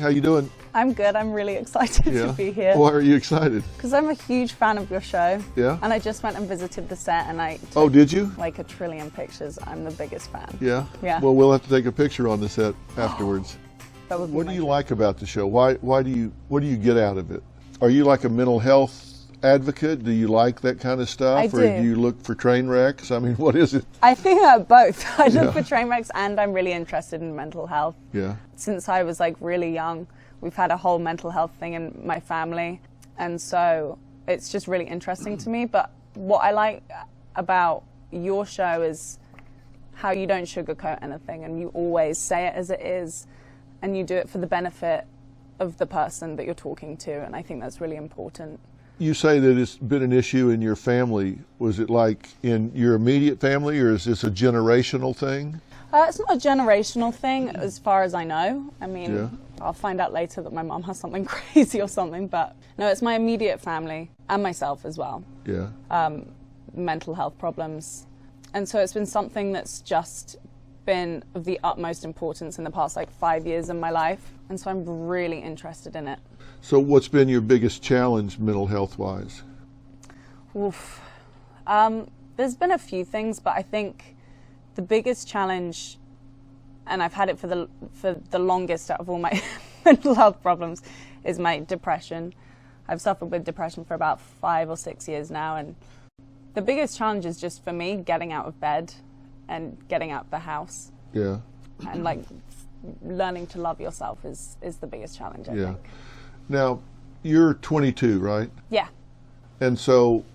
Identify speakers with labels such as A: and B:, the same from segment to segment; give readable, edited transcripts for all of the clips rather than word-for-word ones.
A: How you doing?
B: I'm good. I'm really excited to be here.
A: Why are you excited?
B: Because I'm a huge fan of your show.
A: Yeah?
B: And I just went and visited the set and I took,
A: Oh, did you?
B: like a trillion pictures. I'm the biggest fan.
A: Yeah?
B: Yeah.
A: Well, we'll have to take a picture on the set afterwards.
B: That would be
A: What do you like about the show? What do you get out of it? Are you like a mental health advocate? Do you like that kind of stuff?
B: I
A: Or
B: do.
A: do you look for train wrecks? I mean, what is it?
B: I think both. I look for train wrecks and I'm really interested in mental health.
A: Yeah.
B: Since I was like really young, we've had a whole mental health thing in my family. And so it's just really interesting to me. But what I like about your show is how you don't sugarcoat anything and you always say it as it is and you do it for the benefit of the person that you're talking to. And I think that's really important.
A: You say that it's been an issue in your family. Was it like in your immediate family, or is this a generational thing?
B: It's not a generational thing as far as I know. I mean, I'll find out later that my mom has something crazy or something, but no, it's my immediate family and myself as well.
A: Yeah.
B: Mental health problems. And so it's been something that's just been of the utmost importance in the past 5 years of my life. And so I'm really interested in it.
A: So what's been your biggest challenge mental health wise?
B: Oof. There's been a few things, but I think the biggest challenge, and I've had it for the longest out of all my mental health problems, is my depression. I've suffered with depression for about 5 or 6 years now, and the biggest challenge is just for me getting out of bed and getting out of the house.
A: Yeah.
B: And learning to love yourself is the biggest challenge, I think.
A: Now, you're 22, right?
B: Yeah.
A: And so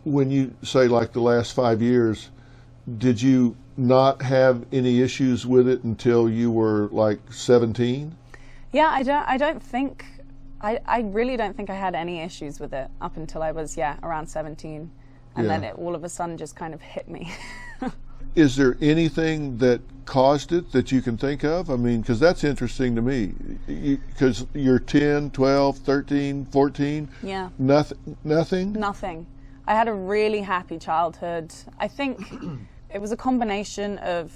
A: when you say the last 5 years, did you not have any issues with it until you were 17?
B: Yeah, I really don't think I had any issues with it up until I was, around 17. And then it all of a sudden just kind of hit me.
A: Is there anything that caused it that you can think of? I mean, because that's interesting to me. Because you're 10, 12, 13, 14.
B: Yeah.
A: Nothing?
B: Nothing. I had a really happy childhood. I think it was a combination of,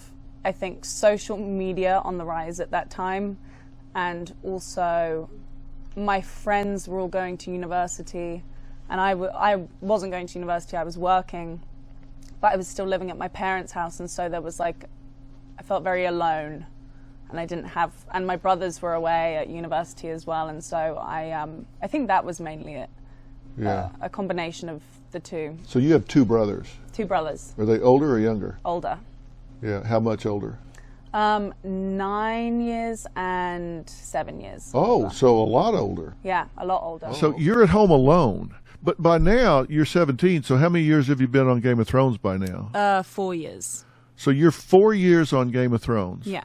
B: social media on the rise at that time. And also my friends were all going to university. And I wasn't going to university, I was working. But I was still living at my parents' house, and so there was I felt very alone, and I didn't have, and my brothers were away at university as well, and so I think that was mainly it.
A: Yeah.
B: A combination of the two.
A: So you have 2 brothers.
B: 2 brothers.
A: Are they older or younger?
B: Older.
A: Yeah. How much older?
B: 9 years and 7 years.
A: Oh,
B: older.
A: so a lot older.
B: Yeah, a lot older.
A: So you're at home alone. But by now, you're 17, so how many years have you been on Game of Thrones by now?
B: 4 years.
A: So you're 4 years on Game of Thrones.
B: Yeah.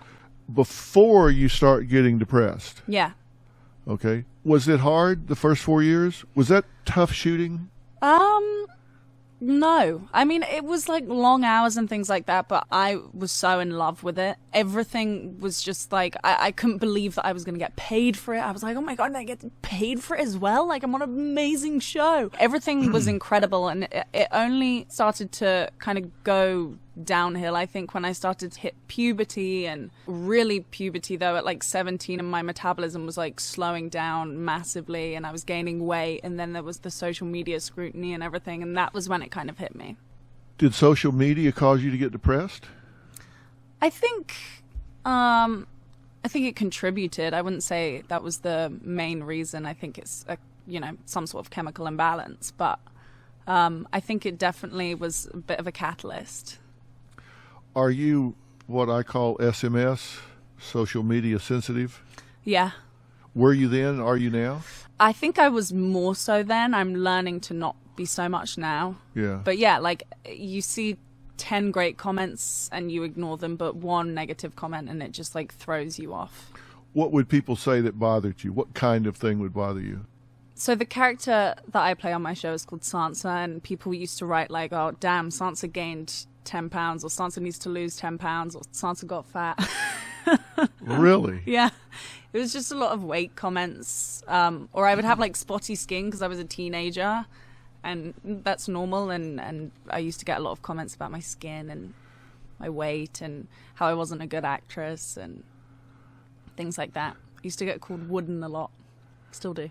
A: Before you start getting depressed.
B: Yeah.
A: Okay. Was it hard the first 4 years? Was that tough shooting?
B: No. I mean, it was long hours and things like that, but I was so in love with it. Everything was just I couldn't believe that I was going to get paid for it. I was like, oh my God, I get paid for it as well? I'm on an amazing show. Everything was incredible, and it only started to kind of go downhill, I think, when I started to hit puberty, and really puberty though at 17, and my metabolism was slowing down massively and I was gaining weight, and then there was the social media scrutiny and everything, and that was when it kind of hit me.
A: Did social media cause you to get depressed?
B: I think it contributed. I wouldn't say that was the main reason. I think it's some sort of chemical imbalance, but I think it definitely was a bit of a catalyst.
A: Are you what I call SMS, social media sensitive?
B: Yeah.
A: Were you then? Are you now?
B: I think I was more so then. I'm learning to not be so much now.
A: Yeah.
B: But yeah, you see 10 great comments and you ignore them, but one negative comment and it just throws you off.
A: What would people say that bothered you? What kind of thing would bother you?
B: So the character that I play on my show is called Sansa, and people used to write oh damn, Sansa gained 10 pounds, or Sansa needs to lose 10 pounds, or Sansa got fat.
A: Really?
B: Yeah. It was just a lot of weight comments. Or I would have spotty skin because I was a teenager, and that's normal. And I used to get a lot of comments about my skin and my weight and how I wasn't a good actress and things like that. Used to get called wooden a lot. Still do.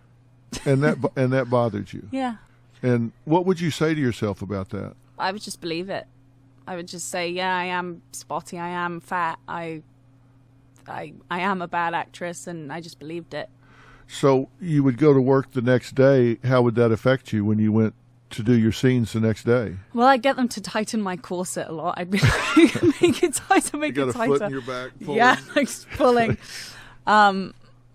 A: And that bothered you.
B: Yeah.
A: And what would you say to yourself about that?
B: I would just believe it. I would just say, yeah, I am spotty, I am fat, I am a bad actress, and I just believed it.
A: So you would go to work the next day. How would that affect you when you went to do your scenes the next day?
B: Well, I'd get them to tighten my corset a lot. I'd be like, make it tighter, make it tighter.
A: You got a foot in your back pulling?
B: Yeah, like pulling.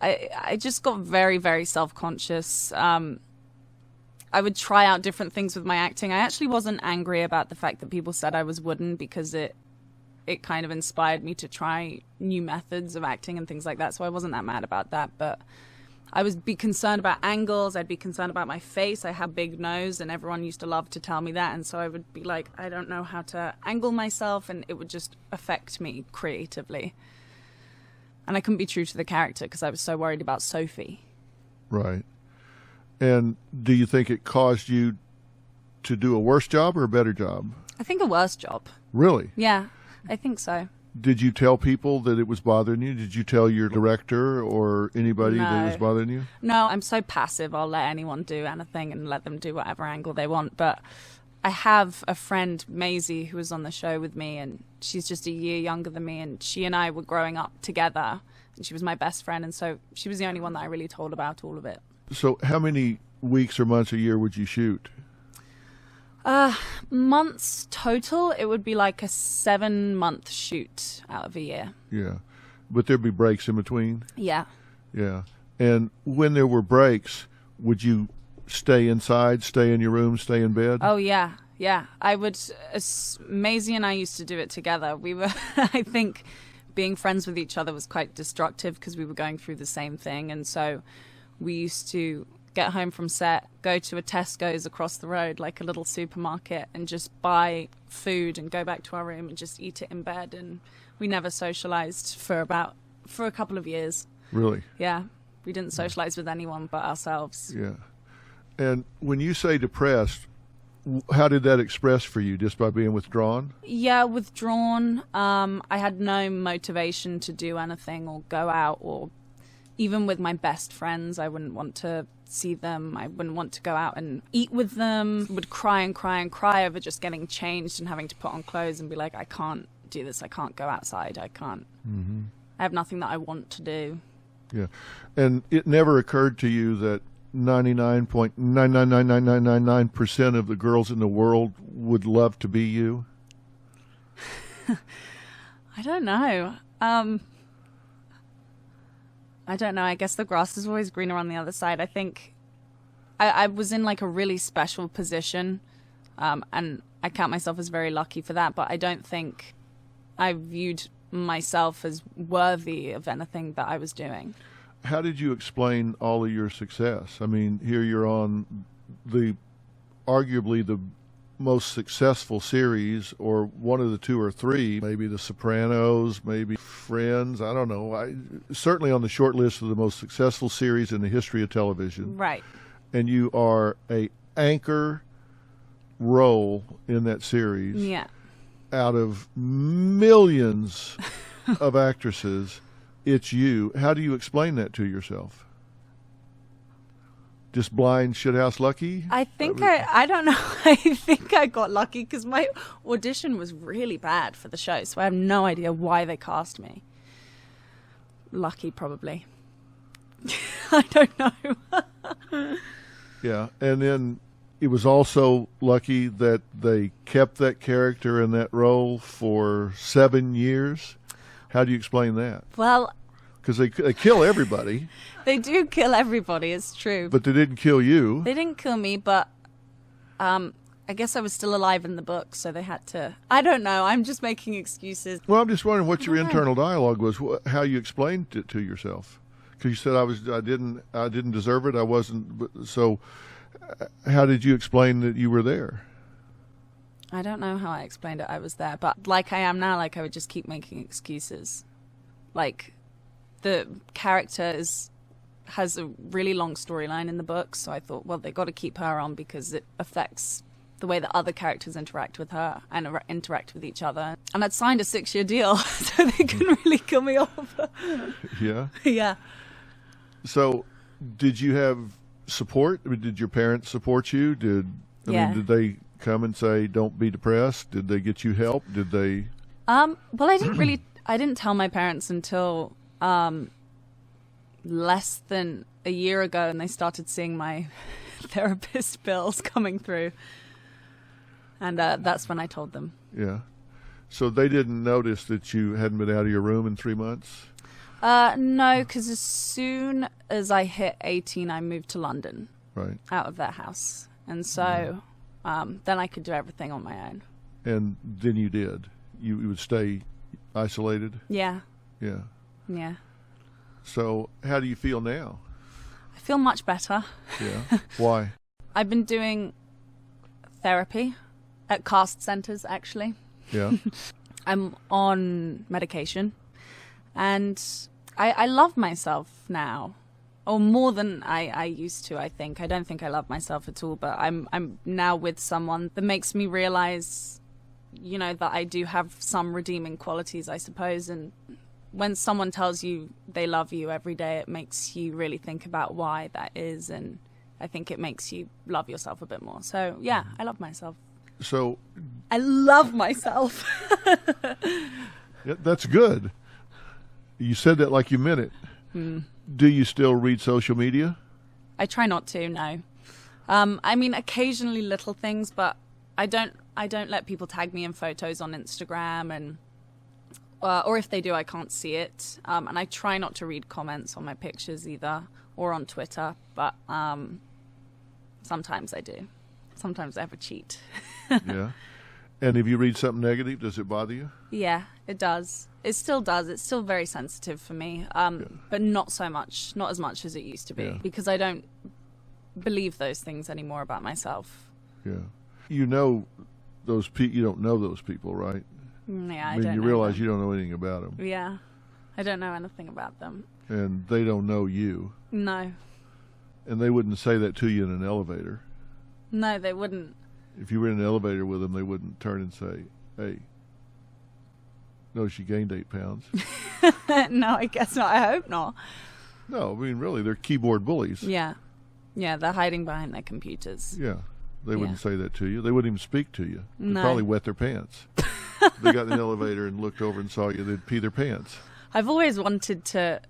B: I just got very, very self-conscious. I would try out different things with my acting. I actually wasn't angry about the fact that people said I was wooden, because it kind of inspired me to try new methods of acting and things like that. So I wasn't that mad about that. But I would be concerned about angles. I'd be concerned about my face. I had a big nose, and everyone used to love to tell me that. And so I would be like, I don't know how to angle myself, and it would just affect me creatively. And I couldn't be true to the character because I was so worried about Sophy.
A: Right. And do you think it caused you to do a worse job or a better job?
B: I think a worse job.
A: Really?
B: Yeah, I think so.
A: Did you tell people that it was bothering you? Did you tell your director or anybody that it was bothering you?
B: No, I'm so passive. I'll let anyone do anything and let them do whatever angle they want. But I have a friend, Maisie, who was on the show with me, and she's just a year younger than me, and she and I were growing up together, and she was my best friend, and so she was the only one that I really told about all of it.
A: So how many weeks or months a year would you shoot?
B: Months total, it would be like a 7-month shoot out of a year.
A: Yeah. But there'd be breaks in between?
B: Yeah.
A: Yeah. And when there were breaks, would you stay inside, stay in your room, stay in bed?
B: Oh, yeah. Yeah. I would, Maisie and I used to do it together. We were, I think, being friends with each other was quite destructive because we were going through the same thing. And so we used to get home from set, go to a Tesco's across the road, like a little supermarket, and just buy food and go back to our room and just eat it in bed. And we never socialized for a couple of years.
A: Really?
B: Yeah. We didn't socialize with anyone but ourselves.
A: Yeah. And when you say depressed, how did that express for you? Just by being withdrawn?
B: Yeah, withdrawn. I had no motivation to do anything or go out, or even with my best friends, I wouldn't want to see them. I wouldn't want to go out and eat with them. Would cry and cry and cry over just getting changed and having to put on clothes and be like, I can't do this. I can't go outside. I can't. Mm-hmm. I have nothing that I want to do.
A: Yeah. And it never occurred to you that 99.99999% of the girls in the world would love to be you?
B: I don't know. I don't know. I guess the grass is always greener on the other side. I think I was in like a really special position, and I count myself as very lucky for that, but I don't think I viewed myself as worthy of anything that I was doing.
A: How did you explain all of your success? I mean, here you're on arguably the most successful series, or one of the 2 or 3, maybe The Sopranos, maybe Friends, I don't know. Certainly on the short list of the most successful series in the history of television.
B: Right.
A: And you are a anchor role in that series.
B: Yeah.
A: Out of millions of actresses, it's you. How do you explain that to yourself? Just blind shithouse lucky?
B: I think I don't know. I think I got lucky because my audition was really bad for the show, so I have no idea why they cast me. Lucky, probably. I don't know.
A: Yeah, and then it was also lucky that they kept that character in that role for 7 years. How do you explain that?
B: Well,
A: because they kill everybody.
B: They do kill everybody, it's true.
A: But they didn't kill you.
B: They didn't kill me, but I guess I was still alive in the book, so they had to... I don't know, I'm just making excuses.
A: Well, I'm just wondering what your internal dialogue was, how you explained it to yourself. Because you said I didn't deserve it, I wasn't... So how did you explain that you were there?
B: I don't know how I explained it, I was there. But like I am now, like I would just keep making excuses. Like... The character has a really long storyline in the book, so I thought, well, they got to keep her on because it affects the way that other characters interact with her and interact with each other. And I'd signed a 6-year deal, so they couldn't really kill me off.
A: Yeah?
B: Yeah.
A: So, did you have support? I mean, did your parents support you? Did they come and say, "Don't be depressed"? Did they get you help? Did they?
B: Well, I didn't tell my parents until less than a year ago, and they started seeing my therapist bills coming through, and that's when I told them.
A: Yeah. So they didn't notice that you hadn't been out of your room in 3 months?
B: No, because as soon as I hit 18, I moved to London,
A: Right.
B: out of their house. And so then I could do everything on my own.
A: And then you did. You would stay isolated?
B: Yeah.
A: Yeah.
B: Yeah.
A: So how do you feel now?
B: I feel much better.
A: Yeah. Why?
B: I've been doing therapy at cast centers, actually.
A: Yeah.
B: I'm on medication. And I love myself now, or more than I used to, I think. I don't think I love myself at all, but I'm now with someone that makes me realize, that I do have some redeeming qualities, I suppose. And when someone tells you they love you every day, it makes you really think about why that is. And I think it makes you love yourself a bit more. So, yeah, I love myself.
A: So
B: I love myself.
A: yeah, that's good. You said that like you meant it. Do you still read social media?
B: I try not to, no. I mean, occasionally little things, but I don't let people tag me in photos on Instagram, and or if they do, I can't see it. And I try not to read comments on my pictures either, or on Twitter, but sometimes I do. Sometimes I have a cheat.
A: Yeah. And if you read something negative, does it bother you?
B: Yeah, it does. It still does. It's still very sensitive for me, but not so much, not as much as it used to be, because I don't believe those things anymore about myself.
A: Yeah. You know those people. You don't know those people, right?
B: Yeah,
A: I mean, you realize you don't know anything about them.
B: Yeah, I don't know anything about them.
A: And they don't know you.
B: No.
A: And they wouldn't say that to you in an elevator.
B: No, they wouldn't.
A: If you were in an elevator with them, they wouldn't turn and say, "Hey, no, she gained 8 pounds."
B: No, I guess not. I hope not.
A: No, I mean, really, they're keyboard bullies.
B: Yeah. Yeah, they're hiding behind their computers.
A: Yeah. They wouldn't say that to you. They wouldn't even speak to you. They'd
B: No.
A: probably wet their pants. They got in an elevator and looked over and saw you, they'd pee their pants.
B: I've always wanted to,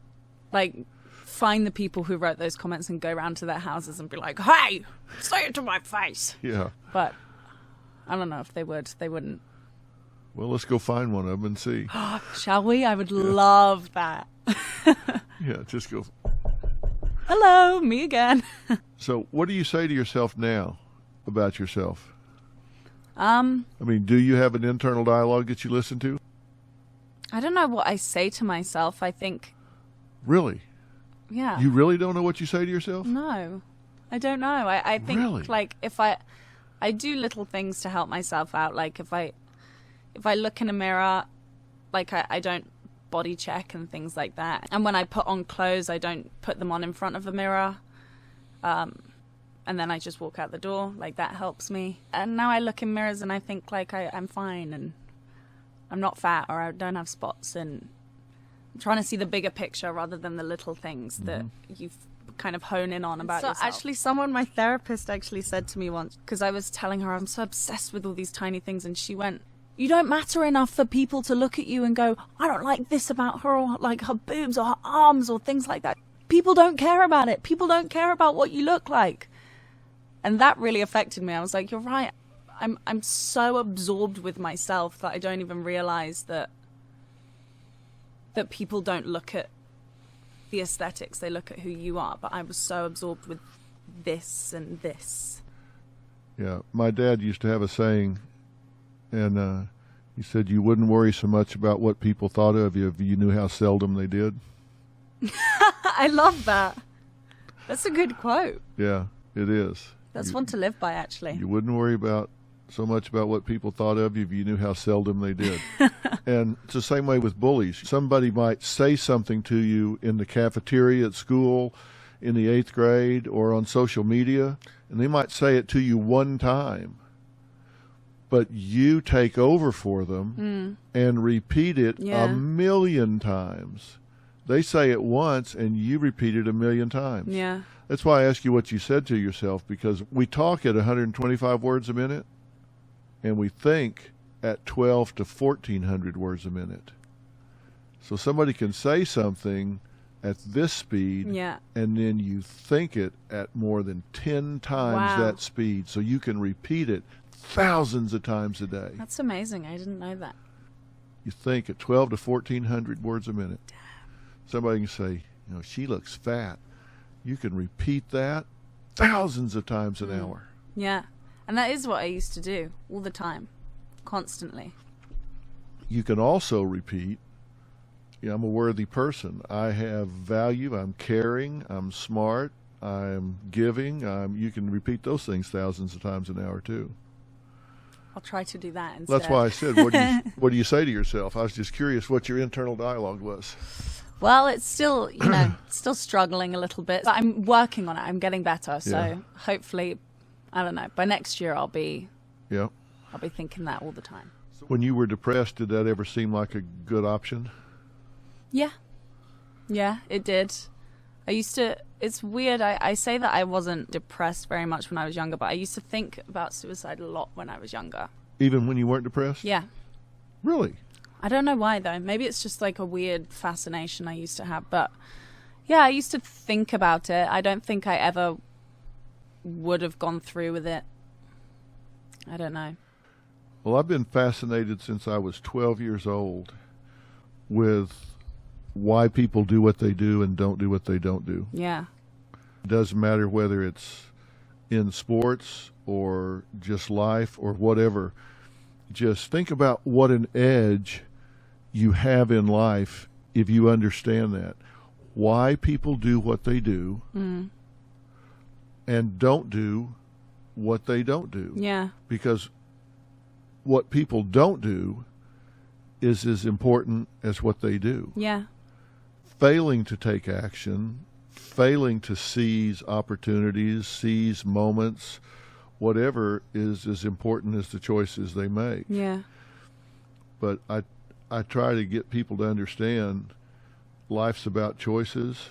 B: find the people who wrote those comments and go around to their houses and be like, "Hey, say it to my face."
A: Yeah.
B: But I don't know if they would. They wouldn't.
A: Well, let's go find one of them and see.
B: Shall we? I would love that.
A: Yeah, just go.
B: Hello, me again.
A: So what do you say to yourself now about yourself?
B: I
A: mean, do you have an internal dialogue that you listen to?
B: I don't know what I say to myself. I think,
A: Really?
B: yeah.
A: You really don't know what you say to yourself?
B: No, I don't know. I think
A: Really?
B: if I do little things to help myself out. Like if I look in a mirror, I don't body check and things like that. And when I put on clothes, I don't put them on in front of a mirror. And then I just walk out the door. That helps me. And now I look in mirrors and I think I'm fine and I'm not fat or I don't have spots, and I'm trying to see the bigger picture rather than the little things that you kind of hone in on about yourself. Actually, my therapist actually said to me once, because I was telling her I'm so obsessed with all these tiny things, and she went, "You don't matter enough for people to look at you and go, I don't like this about her, or like her boobs or her arms or things like that. People don't care about it. People don't care about what you look like." And that really affected me. I was like, you're right. I'm so absorbed with myself that I don't even realize that people don't look at the aesthetics. They look at who you are. But I was so absorbed with this and this.
A: Yeah. My dad used to have a saying, and he said, "You wouldn't worry so much about what people thought of you if you knew how seldom they did."
B: I love that. That's a good quote.
A: Yeah, it is.
B: That's one to live by, actually.
A: You wouldn't worry so much about what people thought of you if you knew how seldom they did. And it's the same way with bullies. Somebody might say something to you in the cafeteria at school, in the 8th grade, or on social media, and they might say it to you one time, but you take over for them and repeat it a million times They say it once and you repeat it 1,000,000 times.
B: Yeah.
A: That's why I ask you what you said to yourself, because we talk at 125 words a minute and we think at 12 to 1,400 words a minute. So somebody can say something at this speed, and then you think it at more than 10 times that speed, so you can repeat it thousands of times a day.
B: That's amazing. I didn't know that.
A: You think at 12 to 1,400 words a minute. Somebody can say, she looks fat. You can repeat that thousands of times an hour.
B: Yeah. And that is what I used to do all the time, constantly.
A: You can also repeat, I'm a worthy person. I have value. I'm caring. I'm smart. I'm giving. You can repeat those things thousands of times an hour too.
B: I'll try to do that instead.
A: That's why I said, what do you say to yourself? I was just curious what your internal dialogue was.
B: Well, it's still, still struggling a little bit. But I'm working on it. I'm getting better. So hopefully, I don't know, by next year I'll be thinking that all the time.
A: When you were depressed, did that ever seem like a good option?
B: Yeah. Yeah, it did. It's weird. I say that I wasn't depressed very much when I was younger, but I used to think about suicide a lot when I was younger.
A: Even when you weren't depressed?
B: Yeah.
A: Really?
B: I don't know why, though. Maybe it's just like a weird fascination I used to have. But yeah, I used to think about it. I don't think I ever would have gone through with it. I don't know.
A: Well, I've been fascinated since I was 12 years old with why people do what they do and don't do what they don't do.
B: Yeah.
A: It doesn't matter whether it's in sports or just life or whatever. Just think about what an edge you have in life if you understand that. Why people do what they do and don't do what they don't do.
B: Yeah.
A: Because what people don't do is as important as what they do.
B: Yeah.
A: Failing to take action, failing to seize opportunities, seize moments, whatever, is as important as the choices they make.
B: Yeah.
A: But I try to get people to understand life's about choices,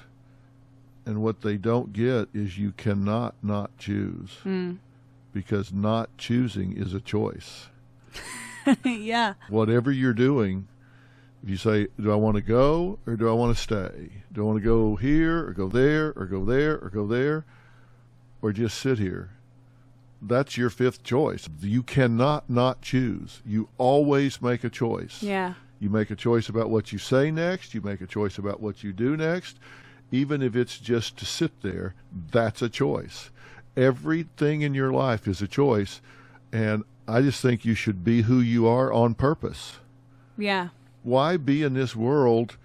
A: and what they don't get is you cannot not choose, because not choosing is a choice.
B: Yeah.
A: Whatever you're doing, if you say, do I want to go or do I want to stay? Do I want to go here or go there or go there or go there or just sit here? That's your fifth choice. You cannot not choose. You always make a choice.
B: Yeah.
A: You make a choice about what you say next. You make a choice about what you do next. Even if it's just to sit there, that's a choice. Everything in your life is a choice. And I just think you should be who you are on purpose.
B: Yeah.
A: Why be in this world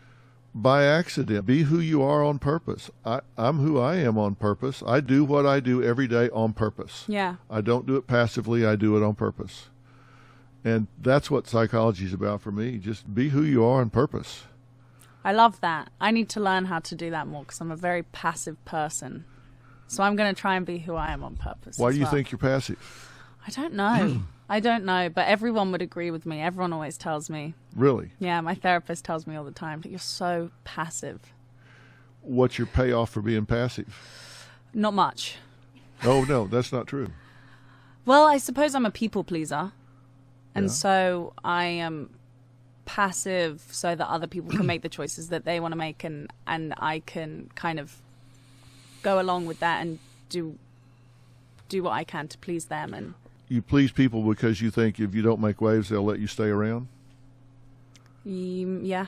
A: by accident? Be who you are on purpose. I'm who I am on purpose. I do what I do every day on purpose.
B: Yeah.
A: I don't do it passively. I do it on purpose. And that's what psychology is about for me. Just be who you are on purpose.
B: I love that. I need to learn how to do that more because I'm a very passive person. So I'm going to try and be who I am on purpose.
A: Why do you think you're passive?
B: I don't know. I don't know, but everyone would agree with me. Everyone always tells me.
A: Really?
B: Yeah, my therapist tells me all the time that you're so passive.
A: What's your payoff for being passive?
B: Not much.
A: Oh, no, that's not true.
B: Well, I suppose I'm a people pleaser. And so I am passive so that other people can make the choices that they want to make, and I can kind of go along with that and do what I can to please them. And
A: you please people because you think if you don't make waves, they'll let you stay around?
B: Yeah.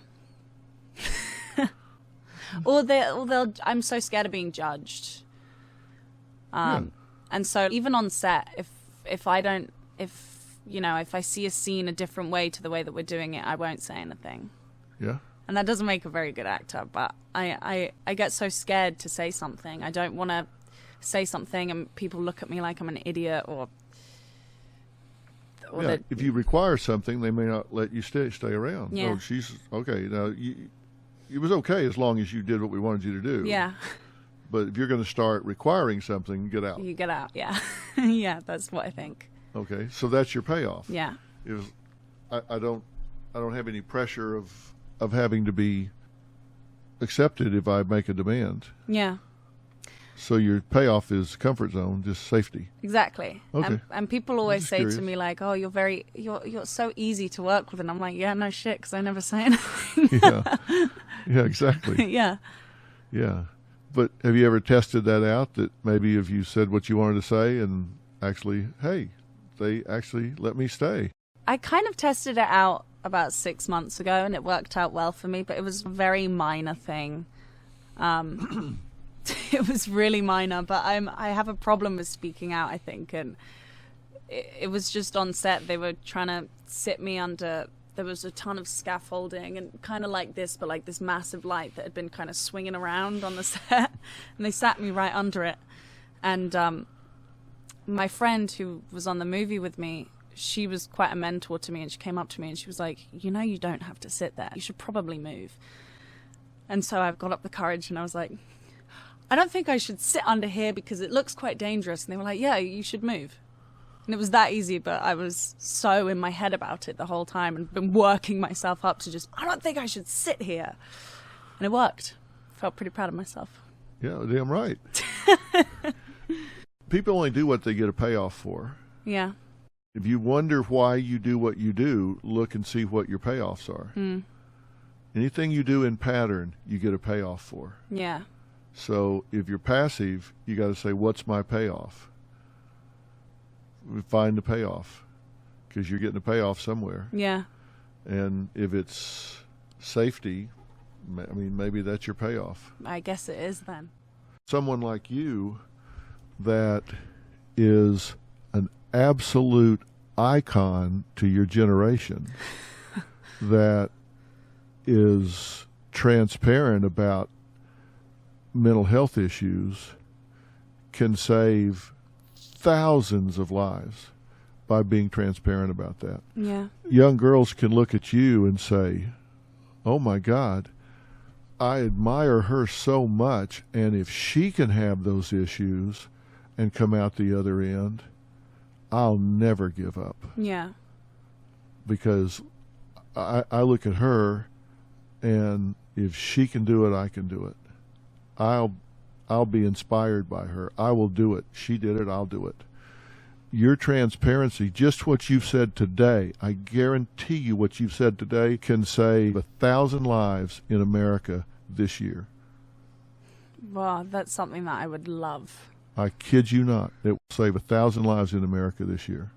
B: or they'll I'm so scared of being judged. And so even on set, if I see a scene a different way to the way that we're doing it, I won't say anything.
A: Yeah.
B: And that doesn't make a very good actor, but I get so scared to say something. I don't want to say something and people look at me like I'm an idiot or
A: yeah, if you require something, they may not let you stay around.
B: Yeah.
A: Oh, she's okay. Now, it was okay as long as you did what we wanted you to do.
B: Yeah.
A: But if you're going to start requiring something, get out.
B: You get out, yeah. Yeah, that's what I think.
A: Okay, so that's your payoff.
B: Yeah.
A: It was, I don't have any pressure of having to be accept it if I make a demand.
B: Yeah.
A: So your payoff is comfort zone, just safety.
B: Exactly.
A: Okay.
B: And people always say
A: curious.
B: to me like, "Oh, you're so easy to work with," and I'm like, "Yeah, no shit," because I never say anything.
A: Yeah, exactly.
B: Yeah.
A: Yeah. But have you ever tested that out, that maybe if you said what you wanted to say and actually, hey, they actually let me stay?
B: I kind of tested it out about 6 months ago, and it worked out well for me, but it was a very minor thing. It was really minor, but I have a problem with speaking out, I think, and it was just on set. They were trying to sit me under, there was a ton of scaffolding and kind of like this, but like this massive light that had been kind of swinging around on the set, and they sat me right under it. And my friend who was on the movie with me, she was quite a mentor to me, and she came up to me and she was like, "You know, you don't have to sit there. You should probably move." And so I've got up the courage and I was like, "I don't think I should sit under here because it looks quite dangerous." And they were like, "Yeah, you should move." And it was that easy, but I was so in my head about it the whole time and been working myself up to just, I don't think I should sit here. And it worked. Felt pretty proud of myself.
A: Yeah, damn right. People only do what they get a payoff for.
B: Yeah.
A: If you wonder why you do what you do, look and see what your payoffs are. Anything you do in pattern, you get a payoff for.
B: Yeah.
A: So if you're passive, you got to say, what's my payoff? Find the payoff, because you're getting a payoff somewhere.
B: Yeah.
A: And if it's safety, I mean, maybe that's your payoff.
B: I guess it is then.
A: Someone like you that is an absolute icon to your generation, that is transparent about mental health issues, can save thousands of lives by being transparent about that.
B: Yeah.
A: Young girls can look at you and say, "Oh my God, I admire her so much, and if she can have those issues and come out the other end, I'll never give up."
B: Yeah.
A: Because I look at her, and if she can do it, I can do it. I'll be inspired by her. I will do it. She did it, I'll do it. Your transparency, just what you've said today, I guarantee you what you've said today can save 1,000 lives in America this year.
B: Wow, that's something that I would love.
A: I kid you not. It will save 1,000 lives in America this year.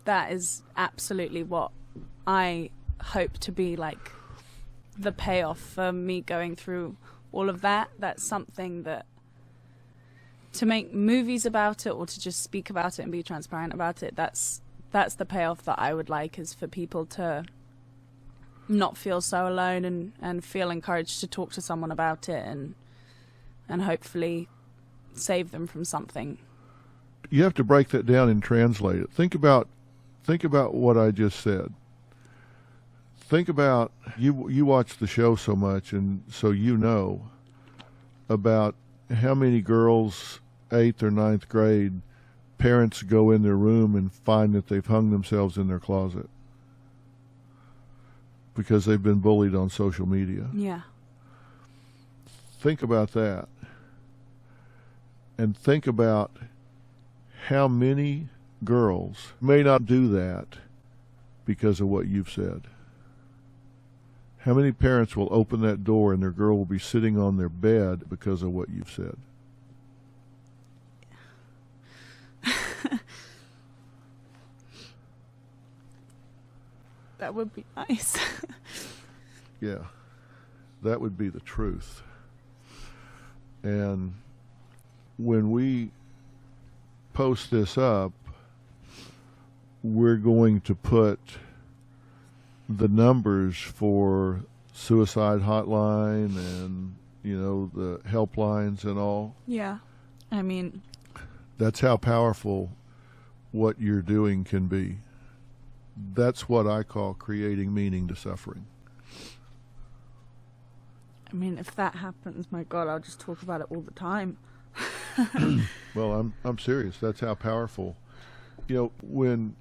B: That is absolutely what I hope to be like the payoff for me going through all of that. That's something that, to make movies about it or to just speak about it and be transparent about it, that's the payoff that I would like, is for people to not feel so alone and feel encouraged to talk to someone about it and hopefully save them from something.
A: You have to break that down and translate it. Think about what I just said. Think about, you watch the show so much, and so you know about how many girls, 8th or 9th grade, parents go in their room and find that they've hung themselves in their closet because they've been bullied on social media.
B: Yeah.
A: Think about that. And think about how many girls may not do that because of what you've said. How many parents will open that door and their girl will be sitting on their bed because of what you've said?
B: That would be nice.
A: Yeah, that would be the truth. And when we post this up, we're going to put the numbers for suicide hotline and, the helplines and all.
B: Yeah. I mean,
A: that's how powerful what you're doing can be. That's what I call creating meaning to suffering.
B: I mean, if that happens, my God, I'll just talk about it all the time.
A: Well, I'm serious. That's how powerful. When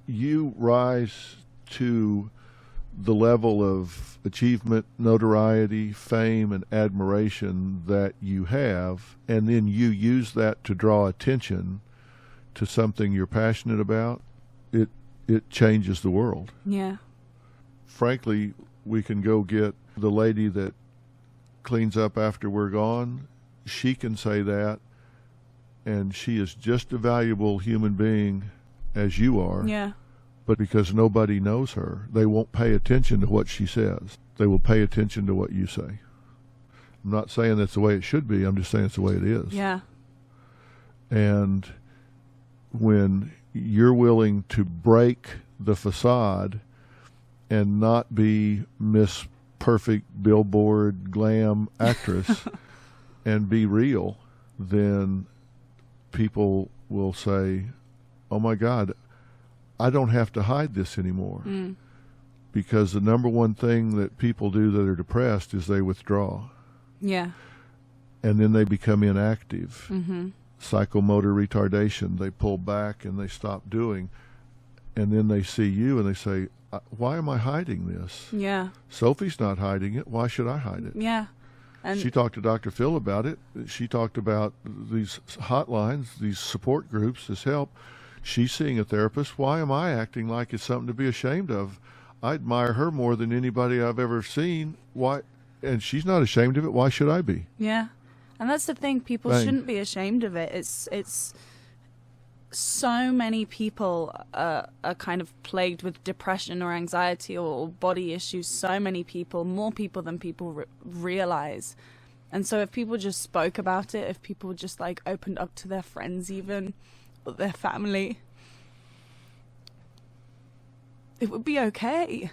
A: you rise to the level of achievement, notoriety, fame, and admiration that you have, and then you use that to draw attention to something you're passionate about, it changes the world.
B: Yeah.
A: Frankly, we can go get the lady that cleans up after we're gone. She can say that, and she is just a valuable human being as you are.
B: Yeah.
A: But because nobody knows her, they won't pay attention to what she says. They will pay attention to what you say. I'm not saying that's the way it should be. I'm just saying it's the way it is.
B: Yeah.
A: And when you're willing to break the facade and not be Miss Perfect Billboard glam actress and be real, then people will say, oh my God, I don't have to hide this anymore. Because the number one thing that people do that are depressed is they withdraw.
B: Yeah.
A: And then they become inactive. Psychomotor retardation. They pull back and they stop doing. And then they see you and they say, why am I hiding this?
B: Yeah.
A: Sophie's not hiding it. Why should I hide it?
B: Yeah. And
A: she talked to Dr. Phil about it. She talked about these hotlines, these support groups, this help. She's seeing a therapist. Why am I acting like it's something to be ashamed of? I admire her more than anybody I've ever seen. Why? And she's not ashamed of it. Why should I be?
B: Yeah. And that's the thing. People
A: Bang.
B: shouldn't be ashamed of it. It's so many people are kind of plagued with depression or anxiety or body issues. So many people, more people than people realize. And so if people just spoke about it, if people just like opened up to their friends even, or their family, it would be okay.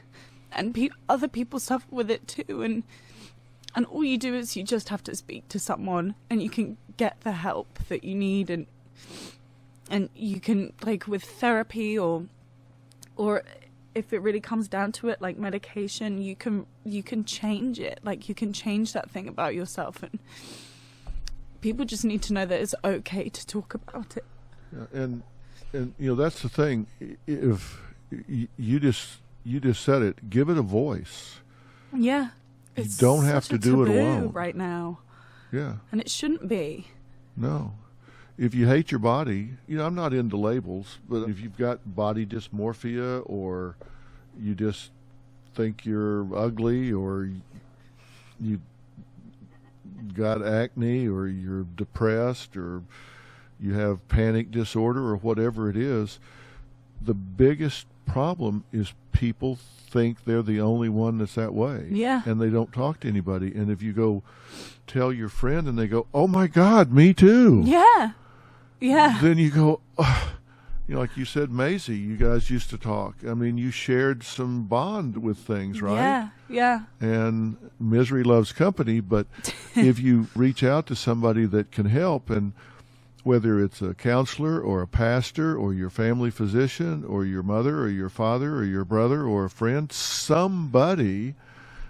B: And other people suffer with it too. And all you do is you just have to speak to someone and you can get the help that you need, and you can, like with therapy or if it really comes down to it, like medication, you can change it. Like you can change that thing about yourself, and people just need to know that it's okay to talk about it.
A: Yeah, and you know, that's the thing. If you just said it, give it a voice.
B: Yeah.
A: You
B: It's
A: don't have
B: such
A: to
B: a
A: do it
B: taboo
A: alone
B: right now.
A: Yeah.
B: And it shouldn't be.
A: No. If you hate your body, you know, I'm not into labels, but if you've got body dysmorphia, or you just think you're ugly, or you got acne, or you're depressed, or you have panic disorder, or whatever it is, the biggest problem is people think they're the only one that's that way.
B: Yeah.
A: And they don't talk to anybody. And if you go tell your friend and they go, oh my God, me too.
B: Yeah. Yeah.
A: Then you go, oh. You know, like you said, Maisie, you guys used to talk. I mean, you shared some bond with things, right?
B: Yeah. Yeah.
A: And misery loves company. But if you reach out to somebody that can help, and whether it's a counselor or a pastor or your family physician or your mother or your father or your brother or a friend, somebody,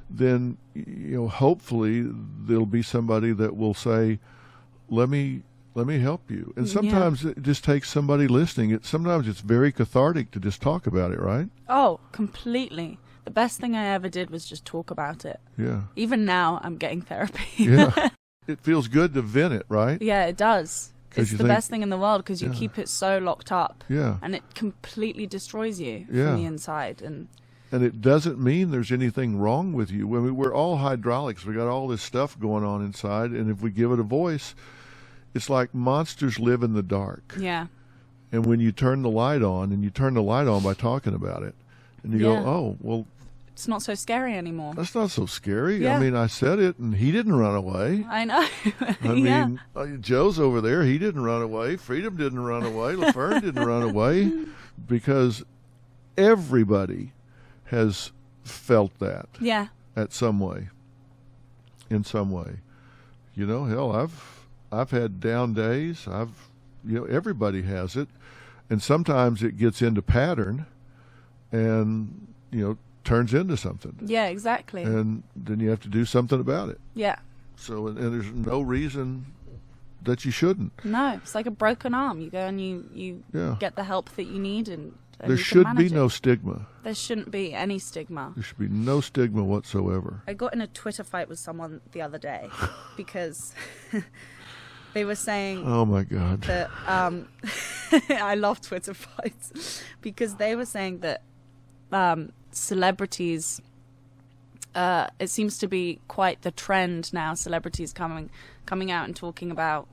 A: then, you know, hopefully there'll be somebody that will say, let me help you. And sometimes it just takes somebody listening. Sometimes it's very cathartic to just talk about it, right?
B: Oh, completely. The best thing I ever did was just talk about it.
A: Yeah.
B: Even now, I'm getting therapy.
A: Yeah. It feels good to vent it, right?
B: Yeah, it does. It's the best thing in the world because you
A: Yeah.
B: keep it so locked up.
A: Yeah.
B: And it completely destroys you
A: Yeah.
B: from the inside. And
A: it doesn't mean there's anything wrong with you. I mean, we're all hydraulics. We got all this stuff going on inside, and if we give it a voice, it's like monsters live in the dark.
B: yeah.
A: And when you turn the light on, and you turn the light on by talking about it, and you go,
B: Yeah.
A: oh, well,
B: It's not so scary anymore.
A: that's not so scary.
B: Yeah.
A: I mean, I said it, and he didn't run away.
B: I know.
A: I
B: yeah.
A: mean, Joe's over there. He didn't run away. Freedom didn't run away. LaFern didn't run away, because everybody has felt that
B: Yeah.
A: at some way, in some way. You know, hell, I've had down days. Everybody has it, and sometimes it gets into pattern, and turns into something.
B: Yeah, exactly.
A: And then you have to do something about it.
B: Yeah.
A: So, and there's no reason that you shouldn't.
B: No, it's like a broken arm. You go and you
A: Yeah.
B: get the help that you need, and and
A: there
B: you can
A: should be
B: manage
A: no
B: it.
A: stigma.
B: There shouldn't be any stigma.
A: There should be no stigma whatsoever.
B: I got in a Twitter fight with someone the other day because they were saying
A: Oh my God.
B: that I love Twitter fights because they were saying that celebrities, it seems to be quite the trend now, celebrities coming out and talking about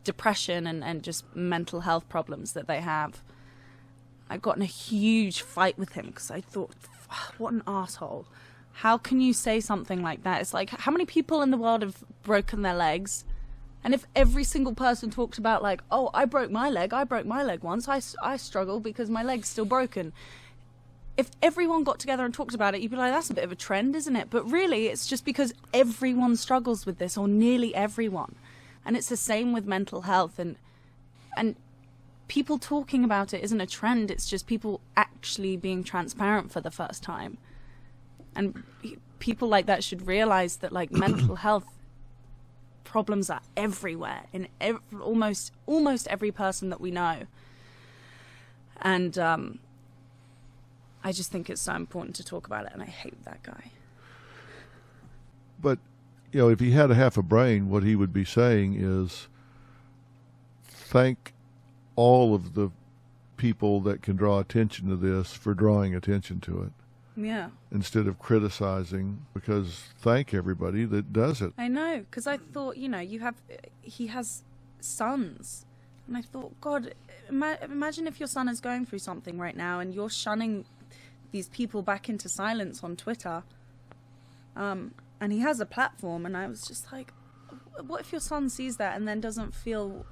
B: depression and just mental health problems that they have. I got in a huge fight with him because I thought, what an asshole. How can you say something like that? It's like, how many people in the world have broken their legs? And if every single person talked about like, oh, I broke my leg once, I struggle because my leg's still broken. If everyone got together and talked about it, you'd be like, that's a bit of a trend, isn't it? But really, it's just because everyone struggles with this, or nearly everyone. And it's the same with mental health. And people talking about it isn't a trend. It's just people actually being transparent for the first time. And people like that should realize that like mental health problems are everywhere in almost every person that we know. And I just think it's so important to talk about it, and I hate that guy.
A: But, you know, if he had a half a brain, what he would be saying is thank all of the people that can draw attention to this for drawing attention to it.
B: Yeah.
A: Instead of criticizing, because thank everybody that does it.
B: I know, because I thought, you know, he has sons. And I thought, God, imagine if your son is going through something right now and you're shunning these people back into silence on Twitter. And he has a platform, and I was just like, what if your son sees that and then doesn't feel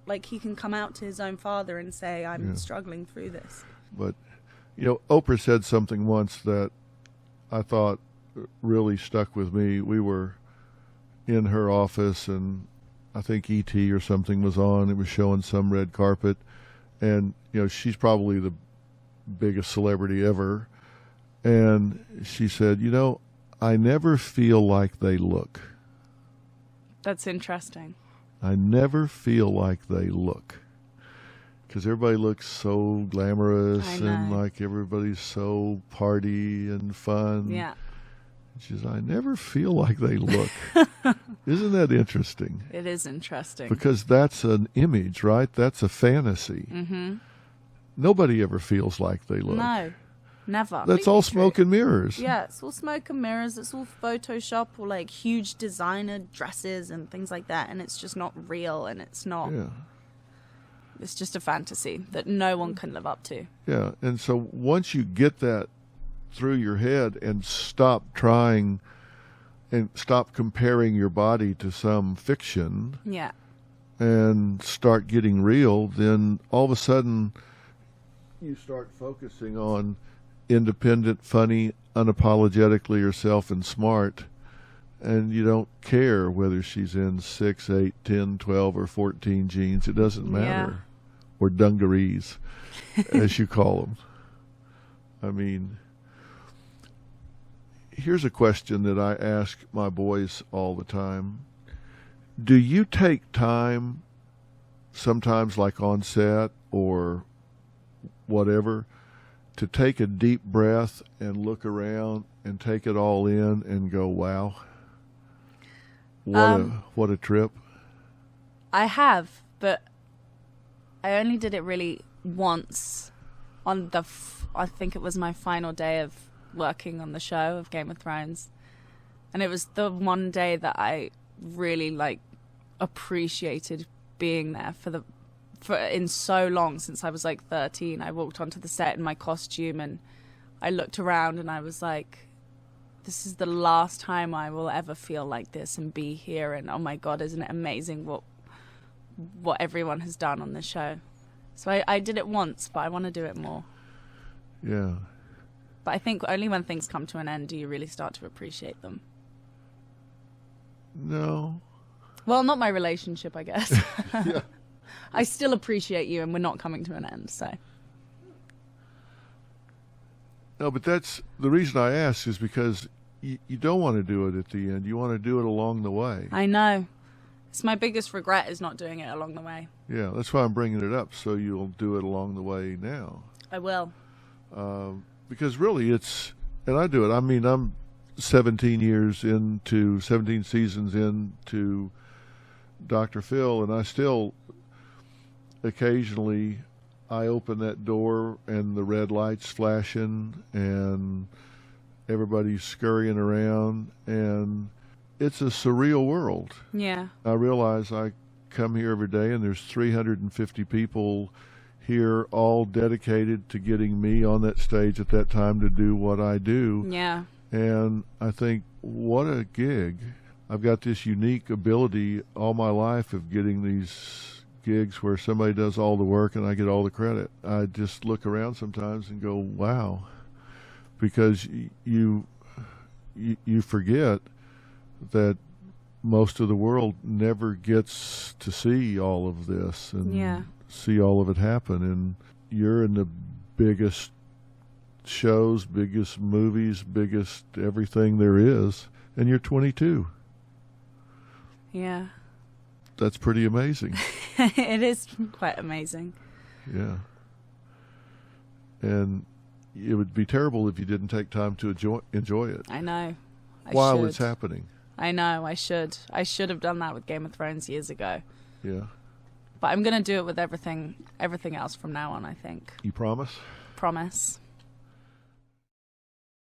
B: like he can come out to his own father and say, I'm struggling through this?
A: But, you know, Oprah said something once that I thought really stuck with me. We were in her office, and I think E.T. or something was on. It was showing some red carpet. And, you know, she's probably the biggest celebrity ever. And she said, you know, I never feel like they look.
B: That's interesting.
A: I never feel like they look. Because everybody looks so glamorous and like everybody's so party and fun.
B: Yeah.
A: She says, I never feel like they look. Isn't that interesting?
B: It is interesting.
A: Because that's an image, right? That's a fantasy.
B: Mm-hmm.
A: Nobody ever feels like they look.
B: No, never.
A: That's all smoke and mirrors.
B: Yeah, it's all smoke and mirrors. It's all Photoshop or like huge designer dresses and things like that. And it's just not real, and it's not.
A: Yeah.
B: It's just a fantasy that no one can live up to.
A: Yeah, and so once you get that through your head and stop trying and stop comparing your body to some fiction,
B: yeah,
A: and start getting real, then all of a sudden you start focusing on independent, funny, unapologetically yourself and smart, and you don't care whether she's in 6, 8, 10, 12, or 14 jeans. It doesn't matter.
B: Yeah.
A: Or dungarees, as you call them. I mean, here's a question that I ask my boys all the time. Do you take time, sometimes like on set or whatever, to take a deep breath and look around and take it all in and go, wow, what a trip?
B: I have, but I only did it really once on I think it was my final day of working on the show of Game of Thrones. And it was the one day that I really like appreciated being there for in so long, since I was like 13. I walked onto the set in my costume and I looked around and I was like, this is the last time I will ever feel like this and be here. And oh my God, isn't it amazing what everyone has done on the show. So I did it once, but I want to do it more.
A: Yeah.
B: But I think only when things come to an end do you really start to appreciate them.
A: No.
B: Well, not my relationship, I guess.
A: Yeah.
B: I still appreciate you, and we're not coming to an end, so.
A: No, but that's the reason I ask is because you don't want to do it at the end. You want to do it along the way.
B: I know. It's my biggest regret is not doing it along the way.
A: Yeah, that's why I'm bringing it up, so you'll do it along the way now.
B: I will.
A: Because really and I do it. I mean, I'm 17 seasons into Dr. Phil, and I still occasionally I open that door and the red light's flashing and everybody's scurrying around, and it's a surreal world.
B: Yeah.
A: I realize I come here every day and there's 350 people here all dedicated to getting me on that stage at that time to do what I do.
B: Yeah.
A: And I think, what a gig. I've got this unique ability all my life of getting these gigs where somebody does all the work and I get all the credit. I just look around sometimes and go, wow. Because you forget that most of the world never gets to see all of this and see all of it happen. And you're in the biggest shows, biggest movies, biggest everything there is, and you're 22.
B: Yeah.
A: That's pretty amazing.
B: It is quite amazing.
A: Yeah. And it would be terrible if you didn't take time to enjoy it.
B: I know.
A: While it's happening.
B: I know, I should. I should have done that with Game of Thrones years ago.
A: Yeah.
B: But I'm going to do it with everything else from now on, I think.
A: You promise?
B: Promise.